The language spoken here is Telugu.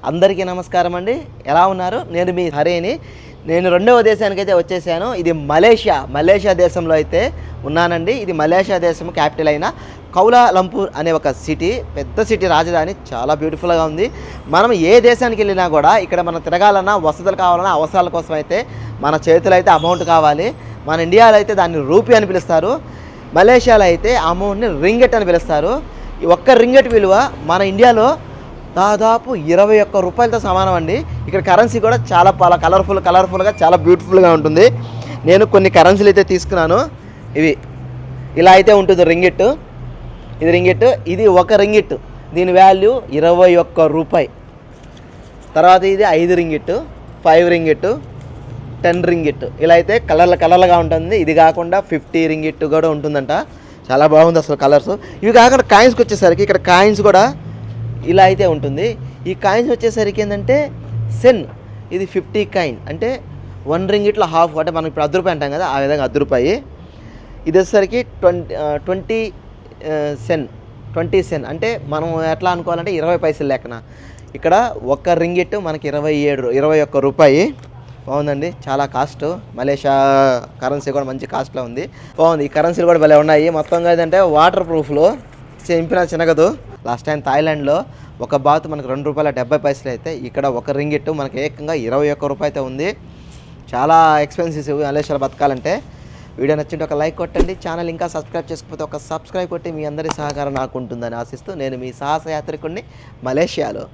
అందరికీ నమస్కారం అండి. ఎలా ఉన్నారు? నేను మీ హరిని. నేను రెండవ దేశానికైతే వచ్చేసాను. ఇది మలేషియా దేశంలో అయితే ఉన్నానండి. ఇది మలేషియా దేశం క్యాపిటల్ అయిన కౌలాలంపూర్ అనే ఒక సిటీ, పెద్ద సిటీ, రాజధాని. చాలా బ్యూటిఫుల్గా ఉంది. మనం ఏ దేశానికి వెళ్ళినా కూడా ఇక్కడ మనం తిరగాలన్నా, వసతులు కావాలన్నా, అవసరాల కోసం అయితే మన చేతిలో అయితే అమౌంట్ కావాలి. మన ఇండియాలో అయితే దాన్ని రూపీ అని పిలుస్తారు. మలేషియాలో అయితే అమౌంట్ని రింగెట్ అని పిలుస్తారు. ఈ ఒక్క రింగెట్ విలువ మన ఇండియాలో దాదాపు 21 రూపాయలతో సమానం అండి. ఇక్కడ కరెన్సీ కూడా చాలా కలర్ఫుల్గా చాలా బ్యూటిఫుల్గా ఉంటుంది. నేను కొన్ని కరెన్సీలు అయితే తీసుకున్నాను. ఇవి ఇలా అయితే ఉంటుంది రింగిట్. ఇది రింగిట్. ఇది ఒక రింగిట్, దీని వాల్యూ 21 రూపాయి. తర్వాత ఇది 5 రింగిట్, 5 రింగిట్, 10 రింగిట్. ఇలా అయితే కలర్లుగా ఉంటుంది. ఇది కాకుండా 50 రింగిట్ కూడా ఉంటుందంట. చాలా బాగుంది అసలు కలర్స్. ఇవి కాకుండా కాయిన్స్కి వచ్చేసరికి ఇక్కడ కాయిన్స్ కూడా ఇలా అయితే ఉంటుంది. ఈ కాయిన్స్ వచ్చేసరికి ఏంటంటే సెన్, ఇది 50 కాయిన్ అంటే 1 రింగిట్లో హాఫ్, అంటే మనం ఇప్పుడు 10 రూపాయి అంటాం కదా, ఆ విధంగా 10 రూపాయి. ఇది వచ్చేసరికి 20 సెన్ అంటే మనం ఎట్లా అనుకోవాలంటే 20 పైసలు లెక్కన. ఇక్కడ ఒక రింగిట్ మనకి 21 రూపాయి. బాగుందండి, చాలా కాస్ట్. మలేషియా కరెన్సీ కూడా మంచి కాస్ట్లో ఉంది. బాగుంది. ఈ కరెన్సీలు కూడా భలే ఉన్నాయి. మొత్తంగా ఏంటంటే వాటర్ ప్రూఫ్లో చింపిన చినగదు. లాస్ట్ టైం థాయిలాండ్లో ఒక బాత్ మనకు ₹2.70 అయితే ఇక్కడ ఒక రింగిట్ మనకి ఏకంగా 21 రూపాయి అయితే ఉంది. చాలా ఎక్స్పెన్సివ్ మలేషియాలో బతకాలంటే. వీడియో నచ్చింటే ఒక లైక్ కొట్టండి. ఛానల్ ఇంకా సబ్స్క్రైబ్ చేసుకోకపోతే ఒక సబ్స్క్రైబ్ కొట్టి మీ అందరి సహకారం నాకు ఉంటుందని ఆశిస్తూ నేను మీ సాహస యాత్రికుడిని మలేషియాలో.